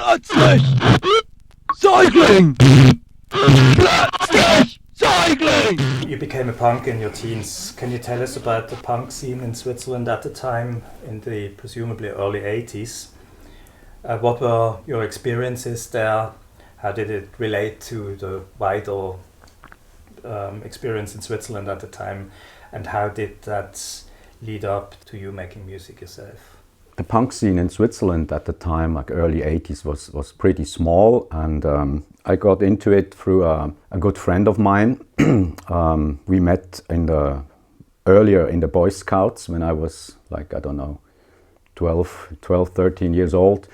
Plötzlich! Säugling! Plötzlich! Säugling! You became a punk in your teens. Can you tell us about the punk scene in Switzerland at the time, in the presumably early 80s? What were your experiences there? How did it relate to the wider experience in Switzerland at the time? And how did that lead up to you making music yourself? The punk scene in Switzerland at the time, like early 80s, was pretty small, and I got into it through a good friend of mine. We met earlier in the Boy Scouts when I was like, I don't know, 12, 13 years old.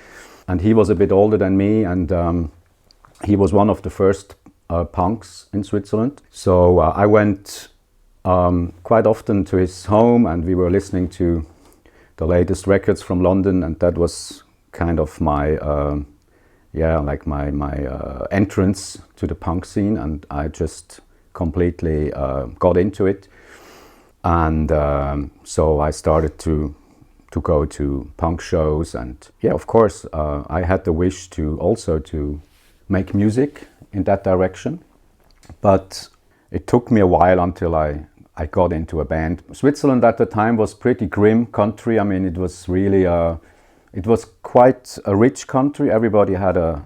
And he was a bit older than me, and he was one of the first punks in Switzerland. So I went quite often to his home, and we were listening to the latest records from London, and that was kind of my my entrance to the punk scene, and I just completely got into it. And so I started to go to punk shows, and yeah, of course, I had the wish to also to make music in that direction, but it took me a while until I got into a band. Switzerland at the time was pretty grim country. I mean, it was really it was quite a rich country. Everybody had a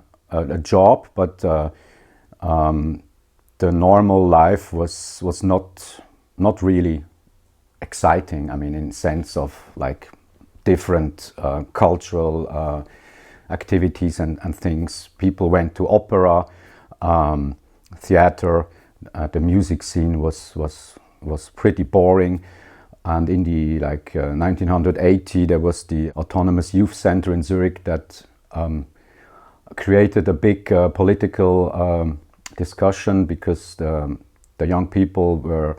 job, but the normal life was not really exciting. I mean, in sense of like different cultural activities and things. People went to opera, theater. The music scene was pretty boring, and in the 1980 there was the Autonomous Youth Center in Zurich that created a big political discussion, because the young people were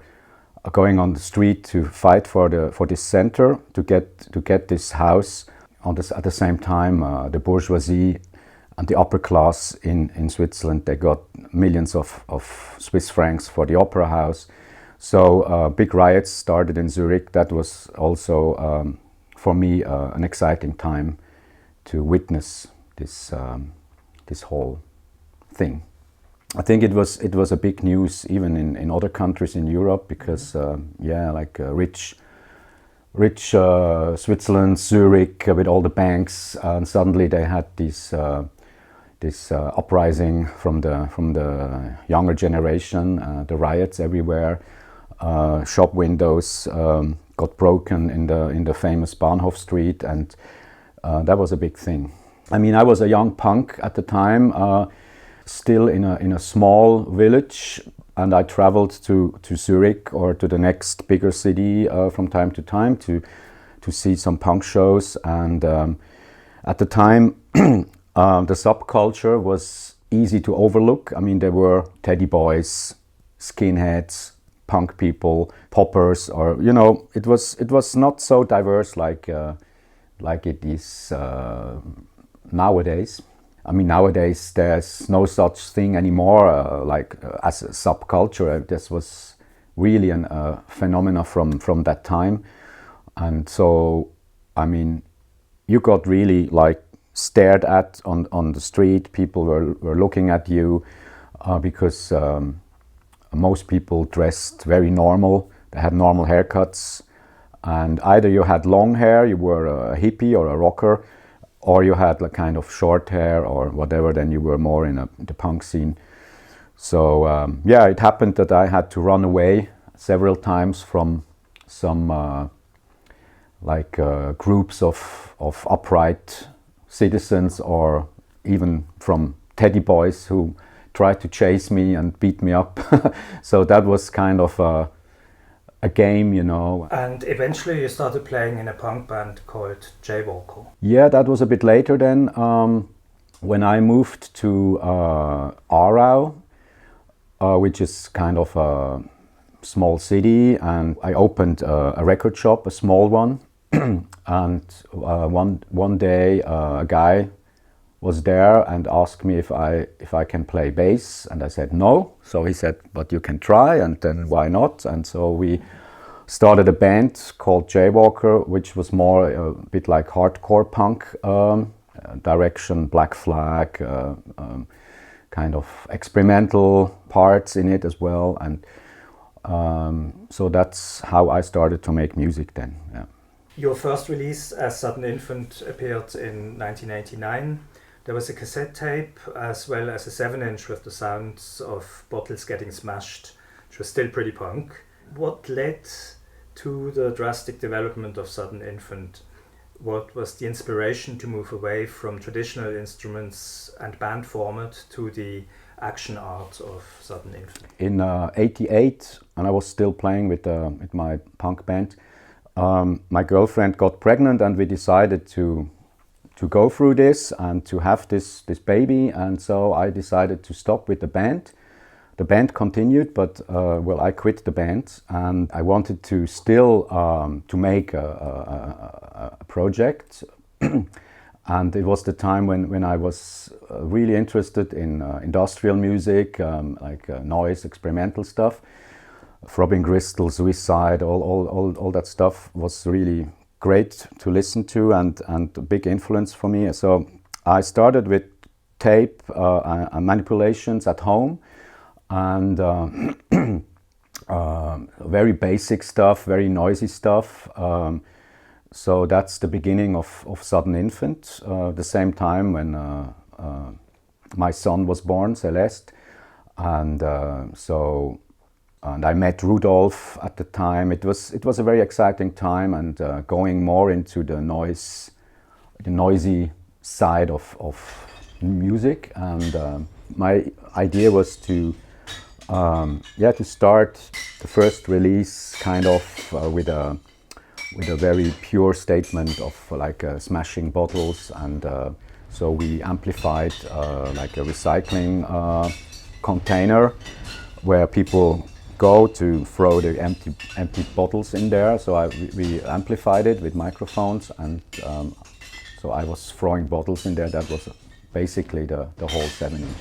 going on the street to fight for this center to get this house. At the same time, the bourgeoisie and the upper class in Switzerland, they got millions of Swiss francs for the opera house. So big riots started in Zurich. That was also, for me, an exciting time to witness this whole thing. I think it was a big news even in other countries in Europe, because rich Switzerland, Zurich, with all the banks, and suddenly they had this uprising from the younger generation, the riots everywhere. Shop windows got broken in the famous Bahnhof Street, and that was a big thing. I mean, I was a young punk at the time, still in a small village, and I traveled to Zurich or to the next bigger city from time to time to see some punk shows. And at the time, the subculture was easy to overlook. I mean, there were teddy boys, skinheads, punk people, poppers, or it was not so diverse like it is nowadays. I mean, nowadays there's no such thing anymore as a subculture. This was really a phenomena from that time, and so I mean, you got really like stared at on the street. People were looking at you because most people dressed very normal. They had normal haircuts, and either you had long hair, you were a hippie or a rocker, or you had like kind of short hair or whatever, then you were more in the punk scene. So it happened that I had to run away several times from some groups of upright citizens, or even from teddy boys who tried to chase me and beat me up. So that was kind of a game, And eventually you started playing in a punk band called Jaywalker. Yeah, that was a bit later then. When I moved to Aarau, which is kind of a small city, and I opened a record shop, a small one. And one day a guy was there and asked me if I can play bass, and I said no. So he said, but you can try, and then why not? And so we started a band called Jaywalker, which was more a bit like hardcore punk, direction, Black Flag, kind of experimental parts in it as well, and so that's how I started to make music then. Yeah. Your first release as Sudden Infant appeared in 1989. There was a cassette tape as well as a 7-inch with the sounds of bottles getting smashed, which was still pretty punk. What led to the drastic development of Sudden Infant? What was the inspiration to move away from traditional instruments and band format to the action art of Sudden Infant? In '88, and I was still playing with my punk band, my girlfriend got pregnant, and we decided to go through this and to have this baby, and so I decided to stop with the band. The band continued, but I quit the band, and I wanted to still to make a project. And it was the time when I was really interested in industrial music, like noise, experimental stuff. Throbbing Gristle, Suicide, all that stuff was really great to listen to and a big influence for me. So I started with tape and manipulations at home, and very basic stuff, very noisy stuff. So that's the beginning of Sudden Infant, the same time when my son was born, Celeste, and I met Rudolf at the time. It was a very exciting time, and going more into the noisy side of music. And my idea was to start the first release kind of with a very pure statement of like smashing bottles, and so we amplified like a recycling container where people go to throw the empty bottles in there. So we amplified it with microphones, and so I was throwing bottles in there. That was basically the whole 7-inch.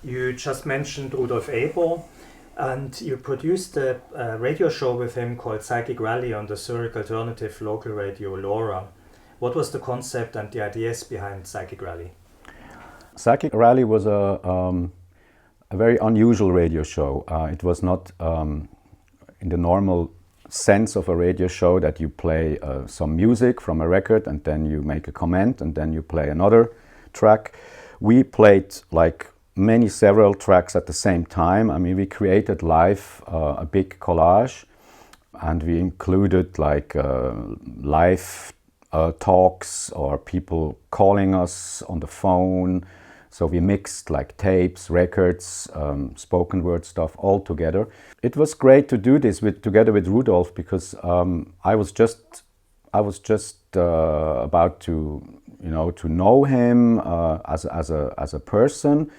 You just mentioned Rudolf Eber, and you produced a radio show with him called Psychic Rally on the Zurich alternative local radio LoRa. What was the concept and the ideas behind Psychic Rally? Psychic Rally was a very unusual radio show. It was not in the normal sense of a radio show that you play some music from a record and then you make a comment and then you play another track. We played like several tracks at the same time. I mean, we created live a big collage, and we included like live talks or people calling us on the phone. So we mixed like tapes, records, spoken word stuff all together. It was great to do this together with Rudolf, because I was just about to know him as a person.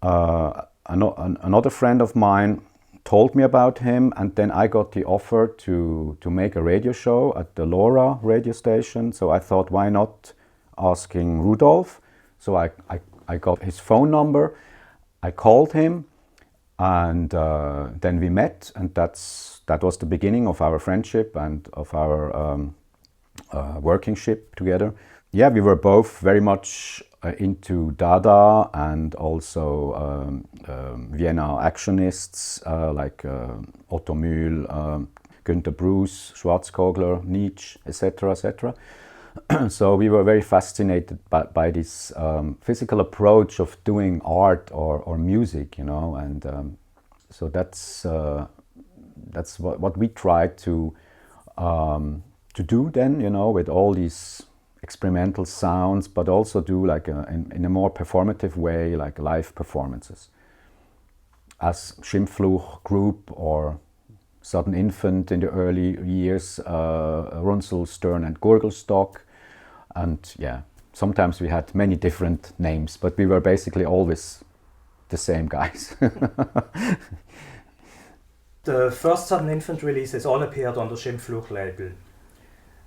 Another friend of mine told me about him, and then I got the offer to make a radio show at the LoRa radio station. So I thought, why not asking Rudolf? So I got his phone number, I called him, and then we met, and that was the beginning of our friendship and of our workingship together. Yeah, we were both very much into Dada and also Vienna actionists like Otto Mühl, Günter Bruce, Schwarzkogler, Nietzsche, etc., etc. So we were very fascinated by this physical approach of doing art or music, and so that's what we tried to do then, with all these experimental sounds, but also do like in a more performative way, like live performances. As Schimpfluch Gruppe or Sudden Infant in the early years, Runzel, Stern and Gurgelstock, and yeah, sometimes we had many different names, but we were basically always the same guys. The first Sudden Infant releases all appeared on the Schimpfluch label.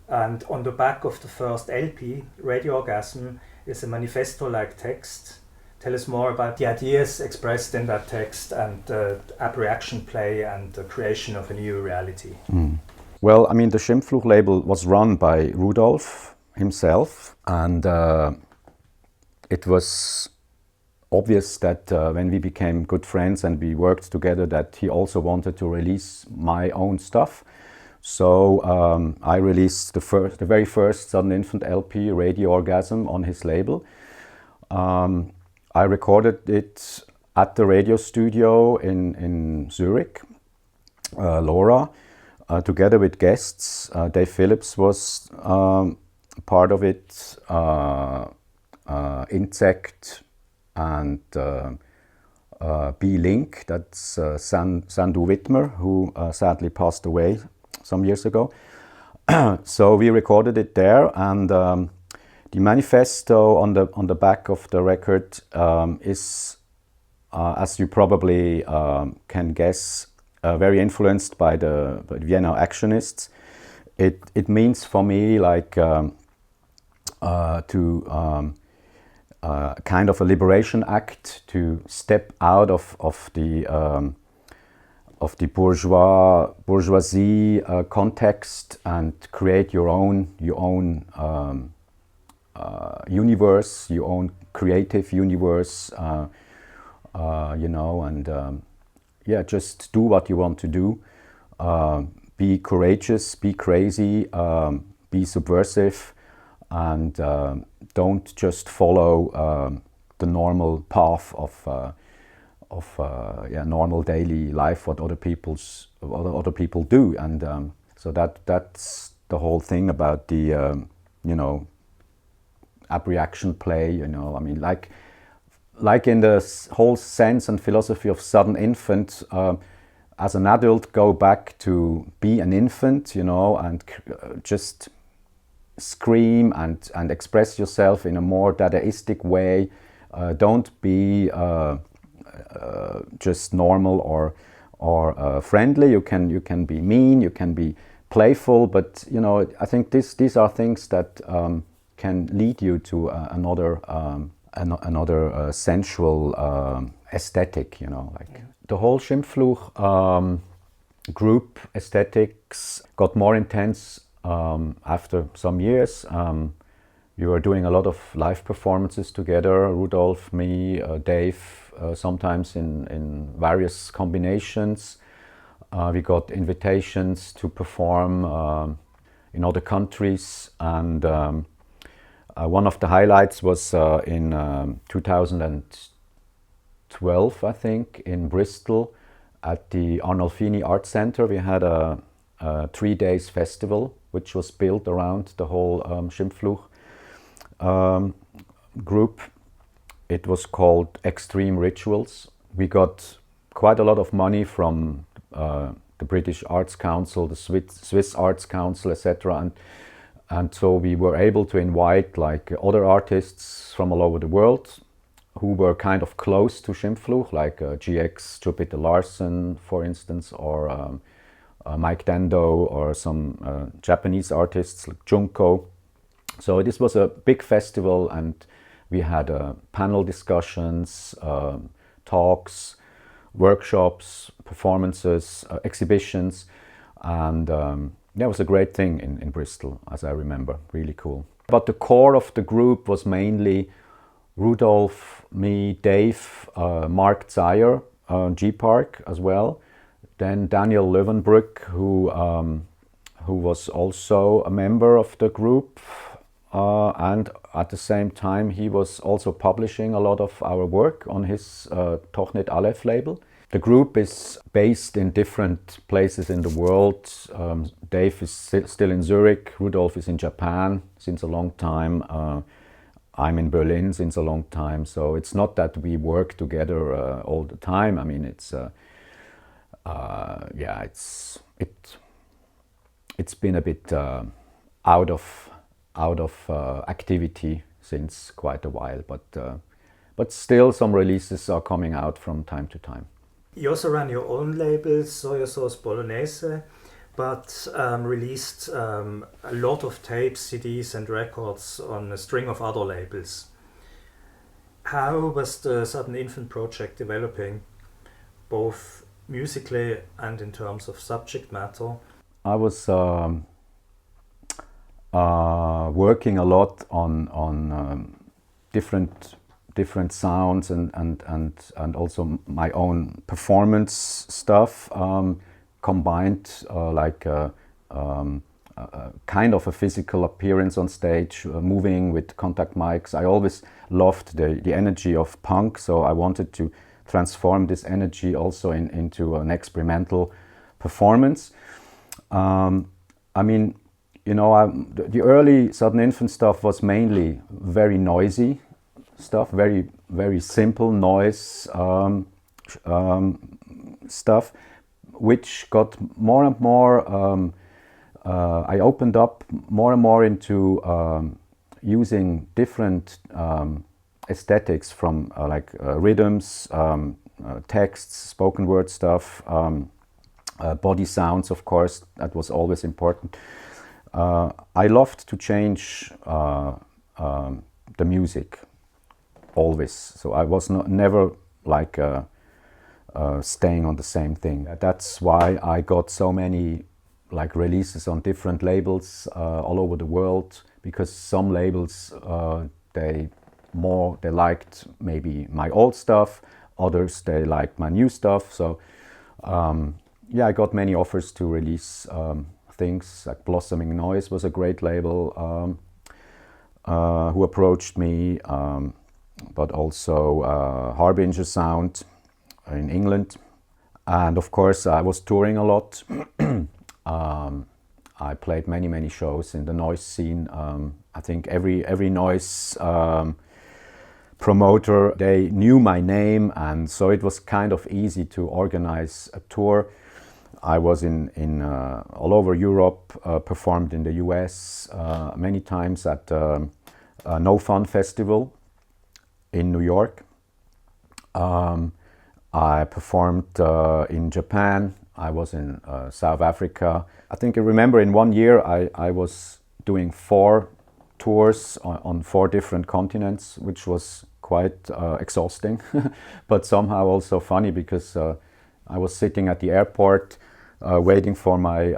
And on the back of the first LP, Radio Orgasm, is a manifesto-like text. Tell us more about the ideas expressed in that text and the abreaction play and the creation of a new reality. Well, I mean, the Schimpfluch label was run by Rudolf himself, and it was obvious that when we became good friends and we worked together, that he also wanted to release my own stuff. So I released the very first Sudden Infant LP, Radio Orgasm, on his label. I recorded it at the radio studio in Zurich, Laura, together with guests. Dave Phillips was part of it, Insect, and B-Link, that's Sandu Whitmer, who sadly passed away some years ago. So we recorded it there, and the manifesto on the back of the record is, as you probably can guess, very influenced by the Vienna Actionists. It means for me like kind of a liberation act, to step out of the bourgeoisie context and create your own universe, your own creative universe, you know, and yeah, just do what you want to do. Be courageous, be crazy, be subversive, and don't just follow the normal path of normal daily life, what other people do. And so that's the whole thing about the you know, abreaction play, you know. I mean, like in the whole sense and philosophy of Sudden Infant, as an adult, go back to be an infant, you know, and just scream and express yourself in a more Dadaistic way. Don't be just normal or friendly. You can be mean, you can be playful, but you know, I think these are things that can lead you to another sensual aesthetic, you know, like the whole Schimpfluch group aesthetics got more intense after some years. We were doing a lot of live performances together, Rudolf, me, Dave, sometimes in various combinations. We got invitations to perform in other countries, and one of the highlights was in 2012, I think, in Bristol at the Arnolfini Art Center. We had a 3 days festival which was built around the whole Schimpfluch group. It was called Extreme Rituals. We got quite a lot of money from the British Arts Council, the Swiss Arts Council, etc. And so we were able to invite like other artists from all over the world who were kind of close to Schimpfluch, like GX, Jupiter Larson, for instance, or Mike Dando, or some Japanese artists like Junko. So this was a big festival, and we had panel discussions, talks, workshops, performances, exhibitions, and that was a great thing in Bristol, as I remember. Really cool. But the core of the group was mainly Rudolf, me, Dave, Mark Zeyer, G Park as well. Then Daniel Löwenbrück, who was also a member of the group, and at the same time he was also publishing a lot of our work on his Tochnet Aleph label. The group is based in different places in the world. Dave is still in Zurich, Rudolf is in Japan since a long time, I'm in Berlin since a long time, so it's not that we work together all the time. I mean, it's been a bit out of activity since quite a while, but still some releases are coming out from time to time. You also ran your own label, Soya Sauce Bolognese, but released a lot of tapes, CDs and records on a string of other labels. How was the Sudden Infant project developing, both musically and in terms of subject matter? I was working a lot on different sounds and also my own performance stuff, combined like kind of a physical appearance on stage, moving with contact mics. I always loved the energy of punk, so I wanted to transform this energy also into an experimental performance. I mean, you know, the early Sudden Infant stuff was mainly very noisy stuff, very, very simple noise stuff, which got more and more, I opened up more and more into using different aesthetics from rhythms, texts, spoken word stuff, body sounds, of course, that was always important. I loved to change the music, always. So I was never like staying on the same thing. That's why I got so many like releases on different labels all over the world, because some labels they liked maybe my old stuff, others they liked my new stuff. So yeah, I got many offers to release things. Like Blossoming Noise was a great label who approached me, but also Harbinger Sound in England. And of course I was touring a lot. I played many shows in the noise scene. I think every noise promoter, they knew my name, and so it was kind of easy to organize a tour. I was in all over Europe, performed in the US many times at No Fun Festival in New York. I performed in Japan. I was in South Africa. I think I remember in 1 year I was doing 4 tours on 4 different continents, which was quite exhausting, but somehow also funny, because I was sitting at the airport waiting for my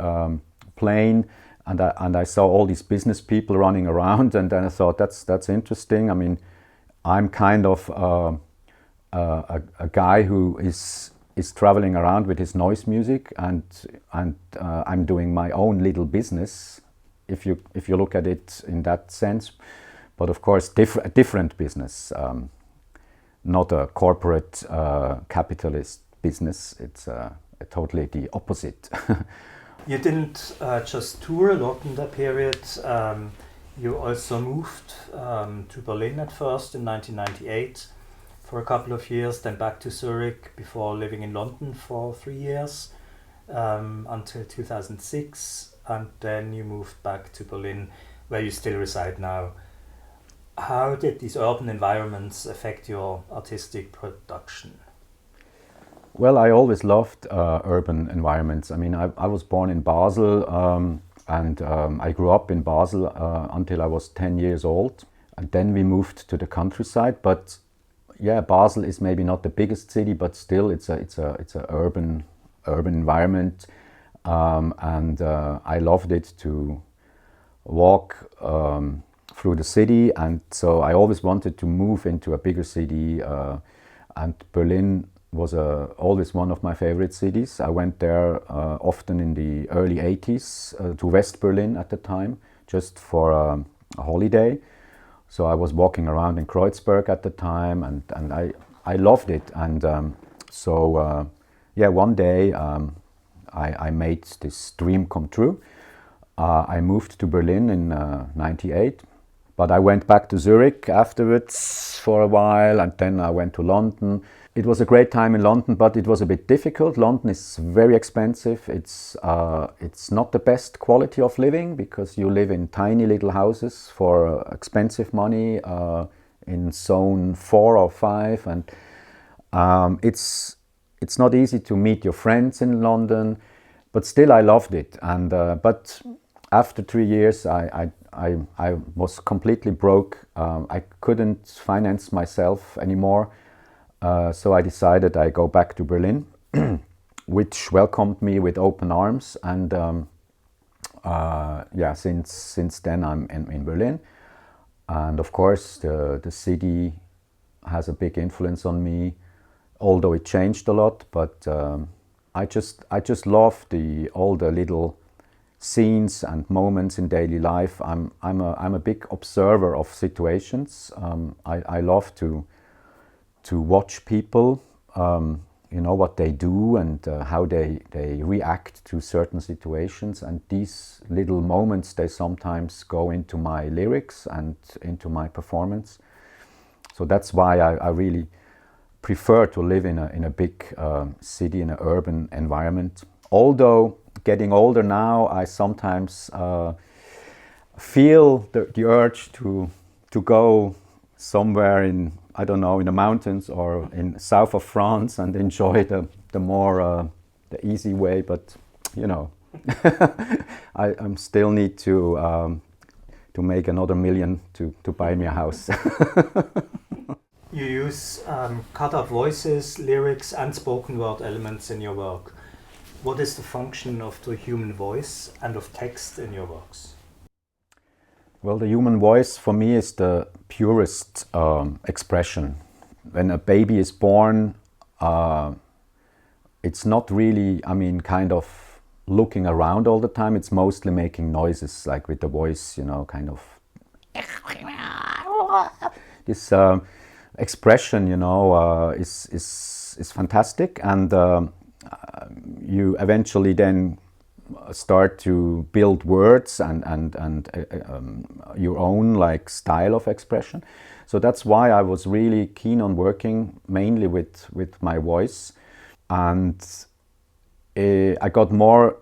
plane, and I saw all these business people running around, and then I thought that's interesting. I mean, I'm kind of a guy who is traveling around with his noise music, and I'm doing my own little business, if you look at it in that sense. But of course, a different business, not a corporate capitalist business. It's totally the opposite. You didn't just tour a lot in that period. You also moved to Berlin at first in 1998 for a couple of years, then back to Zurich before living in London for 3 years until 2006, and then you moved back to Berlin, where you still reside now. How did these urban environments affect your artistic production? Well, I always loved urban environments. I mean, I was born in Basel, and I grew up in Basel until I was 10 years old. And then we moved to the countryside. But yeah, Basel is maybe not the biggest city, but still it's a urban environment, and I loved it to walk through the city, and so I always wanted to move into a bigger city, and Berlin was always one of my favorite cities. I went there often in the early 80s to West Berlin at the time, just for a holiday. So I was walking around in Kreuzberg at the time, and I loved it. And yeah, one day I made this dream come true. I moved to Berlin in '98, but I went back to Zurich afterwards for a while, and then I went to London. It was a great time in London, but it was a bit difficult. London is very expensive. It's not the best quality of living, because you live in tiny little houses for expensive money in zone 4 or 5, and it's not easy to meet your friends in London. But still, I loved it. And but after 3 years, I was completely broke. I couldn't finance myself anymore. So I decided I go back to Berlin, which welcomed me with open arms. And yeah, since then I'm in Berlin. And of course, the city has a big influence on me, although it changed a lot. But I just love all the little scenes and moments in daily life. I'm a big observer of situations. I love to watch people, what they do and how they react to certain situations. And these little moments, they sometimes go into my lyrics and into my performance. So that's why I really prefer to live in a big city, in an urban environment. Although getting older now, I sometimes feel the urge to go somewhere in, I don't know, in the mountains or in south of France and enjoy the more the easy way. But I still need to make another million to buy me a house. You use cut-up voices, lyrics, and spoken word elements in your work. What is the function of the human voice and of text in your works? Well, the human voice for me is the purest expression. When a baby is born, it's not really, kind of looking around all the time. It's mostly making noises, like with the voice, kind of. This expression, is fantastic, and you eventually then start to build words and your own like style of expression. So that's why I was really keen on working mainly with my voice, and I got more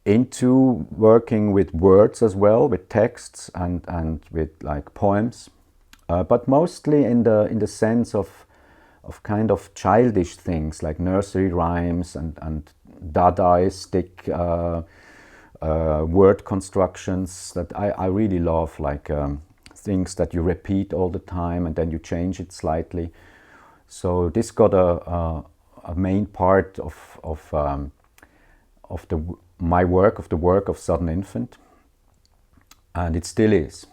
into working with words as well, with texts and with like poems, but mostly in the sense of kind of childish things like nursery rhymes and Dadaistic word constructions that I really love, like things that you repeat all the time and then you change it slightly. So this got a main part of my work, of the work of Sudden Infant, and it still is.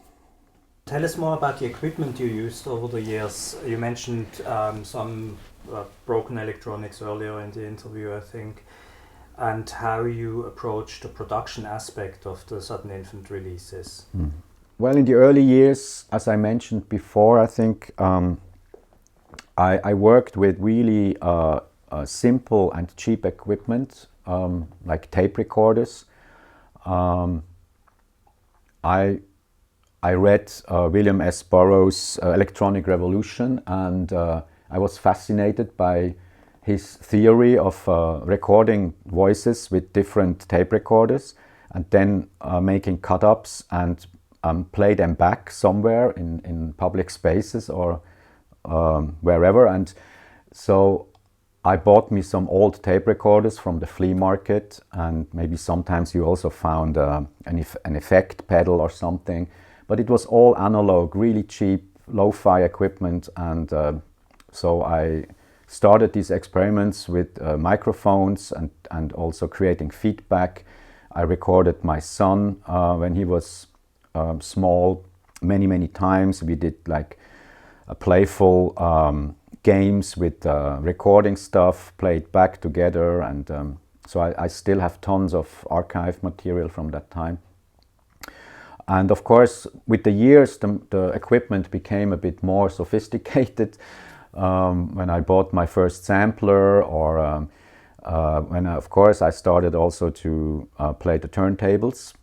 Tell us more about the equipment you used over the years. You mentioned some broken electronics earlier in the interview, I think, and how you approach the production aspect of the Sudden Infant releases. Well, in the early years, as I mentioned before, I think I worked with really simple and cheap equipment, like tape recorders. I read William S. Burroughs' Electronic Revolution, and I was fascinated by his theory of recording voices with different tape recorders and then making cut-ups and play them back somewhere in public spaces or wherever. And so I bought me some old tape recorders from the flea market, and maybe sometimes you also found an effect pedal or something. But it was all analog, really cheap, lo-fi equipment, and so I started these experiments with microphones and also creating feedback. I recorded my son when he was small many times. We did like a playful games with recording stuff, played back together, and so I still have tons of archive material from that time. And of course, with the years, the equipment became a bit more sophisticated. When I bought my first sampler, or when, of course, I started also to play the turntables.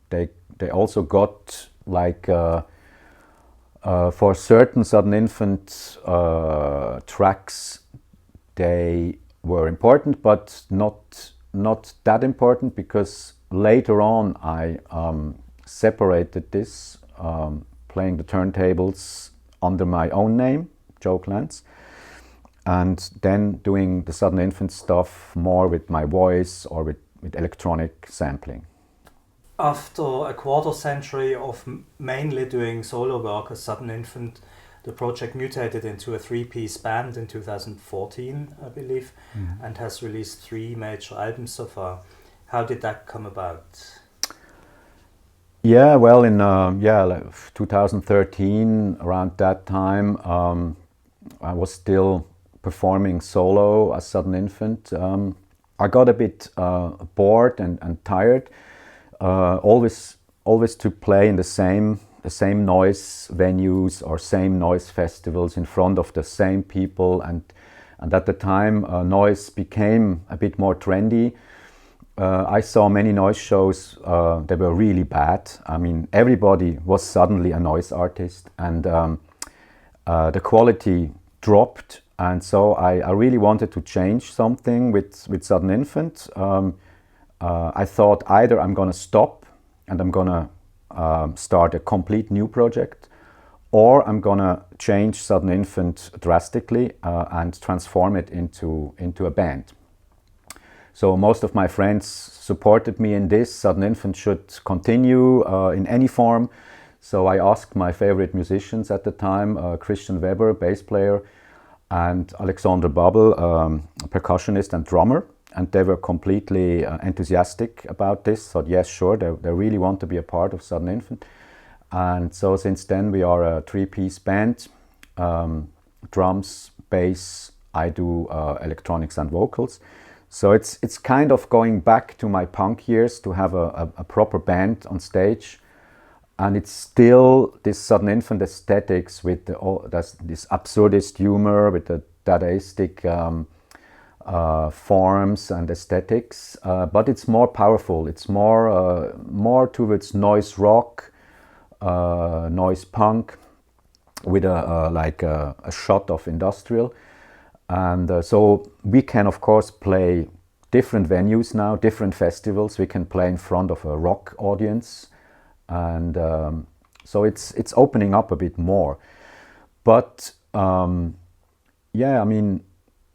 They also got like for certain Sudden Infant tracks, they were important, but not that important, because later on I separated this, playing the turntables under my own name, Joke Lanz, and then doing the Sudden Infant stuff more with my voice or with electronic sampling. After a quarter century of mainly doing solo work as Sudden Infant, the project mutated into a three-piece band in 2014, I believe, and has released 3 major albums so far. How did that come about? Yeah, well, in 2013, around that time, I was still performing solo as Sudden Infant. I got a bit bored and tired. Always to play in the same noise venues or same noise festivals in front of the same people, and at the time noise became a bit more trendy. I saw many noise shows that were really bad. I mean, everybody was suddenly a noise artist, and the quality dropped. And so I really wanted to change something with Sudden Infant. I thought either I'm going to stop and I'm going to start a complete new project, or I'm going to change Sudden Infant drastically and transform it into a band. So most of my friends supported me in this. Sudden Infant should continue in any form. So I asked my favorite musicians at the time, Christian Weber, bass player, and Alexander Babel, percussionist and drummer. And they were completely enthusiastic about this. So yes, sure, they really want to be a part of Sudden Infant. And so since then we are a three-piece band, drums, bass, I do electronics and vocals. So it's kind of going back to my punk years to have a proper band on stage, and it's still this Sudden Infant aesthetics with this absurdist humor, with the Dadaistic forms and aesthetics, but it's more powerful. It's more towards noise rock, noise punk, with a shot of industrial. And so we can, of course, play different venues now, different festivals. We can play in front of a rock audience, and so it's opening up a bit more. But yeah, I mean,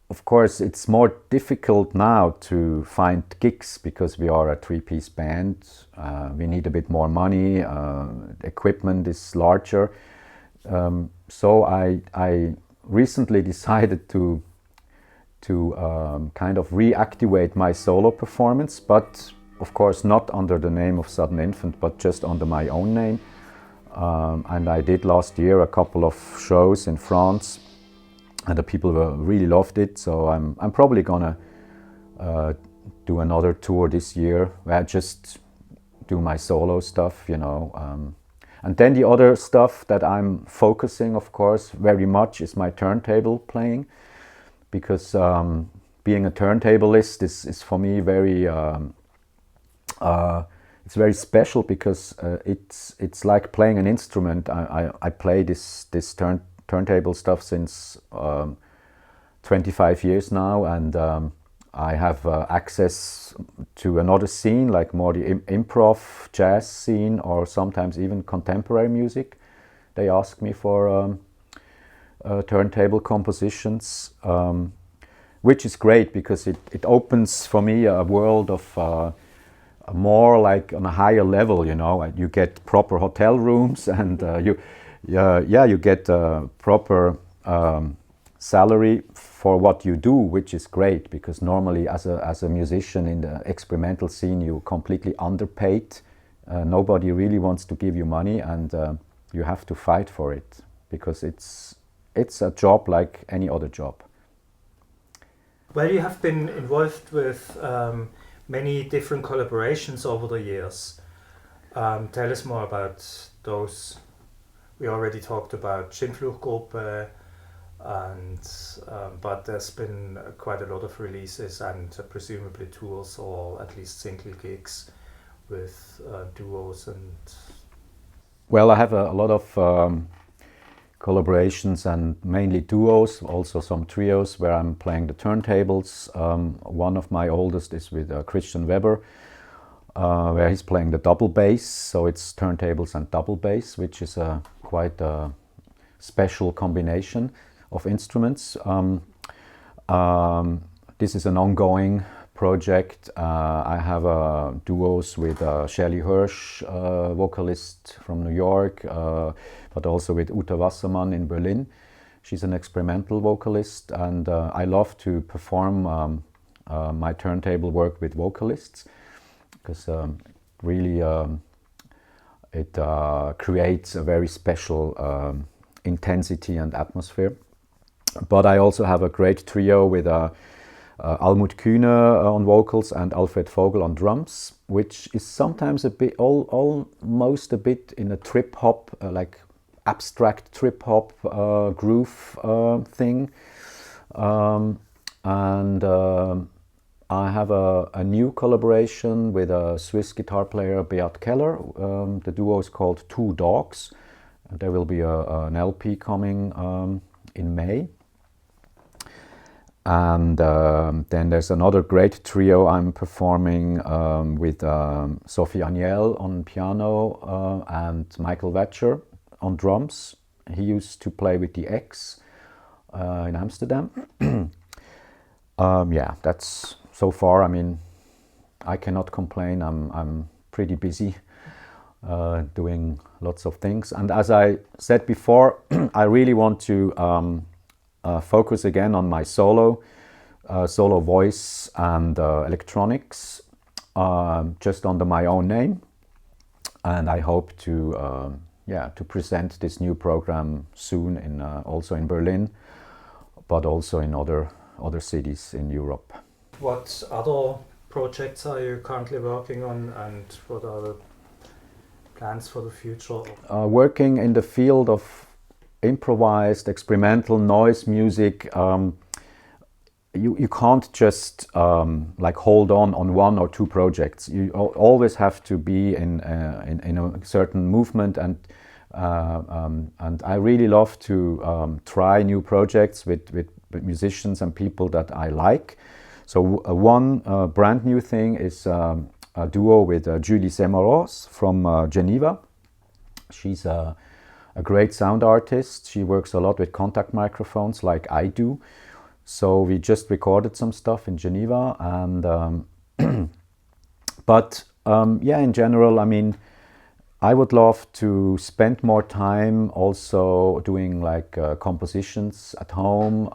of course, it's more difficult now to find gigs because we are a three-piece band. We need a bit more money. The equipment is larger. So I recently decided to kind of reactivate my solo performance, but of course not under the name of Sudden Infant, but just under my own name. And I did last year a couple of shows in France, and the people really loved it. So I'm probably gonna do another tour this year where I just do my solo stuff, you know. And then the other stuff that I'm focusing, of course, very much is my turntable playing, because being a turntablist is for me very it's very special, because it's like playing an instrument. I play this turntable stuff since 25 years now, and I have access to another scene, like more the improv jazz scene, or sometimes even contemporary music. They ask me for turntable compositions, which is great, because it opens for me a world of more like on a higher level, you know. You get proper hotel rooms, and you get proper salary for what you do, which is great, because normally as a musician in the experimental scene, you're completely underpaid. Nobody really wants to give you money, and you have to fight for it, because it's a job like any other job. Well, you have been involved with many different collaborations over the years. Tell us more about those. We already talked about Schimpfluch Gruppe, but there's been quite a lot of releases and presumably tours, or at least single gigs with duos and... Well, I have a lot of collaborations, and mainly duos, also some trios where I'm playing the turntables. One of my oldest is with Christian Weber, where he's playing the double bass, so it's turntables and double bass, which is quite a special combination of instruments. This is an ongoing project. I have duos with Shelley Hirsch, vocalist from New York, but also with Uta Wassermann in Berlin. She's an experimental vocalist, and I love to perform my turntable work with vocalists, because really it creates a very special intensity and atmosphere. But I also have a great trio with Almut Kühne on vocals and Alfred Vogel on drums, which is sometimes a bit, almost a bit in a trip hop, like abstract trip hop groove thing. I have a new collaboration with a Swiss guitar player, Beat Keller. The duo is called Two Dogs. There will be an LP coming in May. And then there's another great trio I'm performing with Sophie Aniel on piano and Michael Wetscher on drums. He used to play with the X in Amsterdam. Yeah, that's so far. I mean, I cannot complain. I'm pretty busy doing lots of things. And as I said before, I really want to focus again on my solo voice and electronics, just under my own name. And I hope to present this new program soon in also in Berlin, but also in other cities in Europe. What other projects are you currently working on, and what are the plans for the future? Working in the field of improvised experimental noise music, you can't just like hold on one or two projects. You always have to be in a certain movement, and I really love to try new projects with musicians and people that I like. So one brand new thing is a duo with Julie Semaros from Geneva. She's a great sound artist. She works a lot with contact microphones like I do. So we just recorded some stuff in Geneva, and yeah, in general, I mean, I would love to spend more time also doing like compositions at home,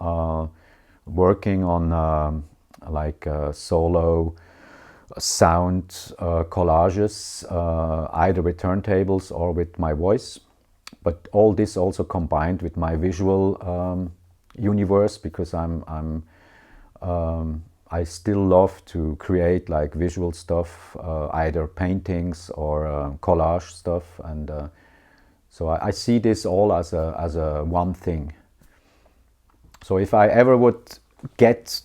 working on like solo sound collages, either with turntables or with my voice. But all this also combined with my visual universe, because I still love to create like visual stuff, either paintings or collage stuff, and so I see this all as a one thing. So if I ever would get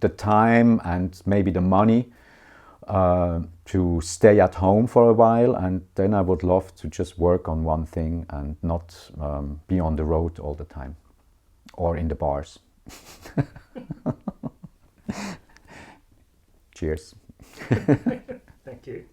the time and maybe the money to stay at home for a while, and then I would love to just work on one thing and not be on the road all the time or in the bars. Cheers. Thank you.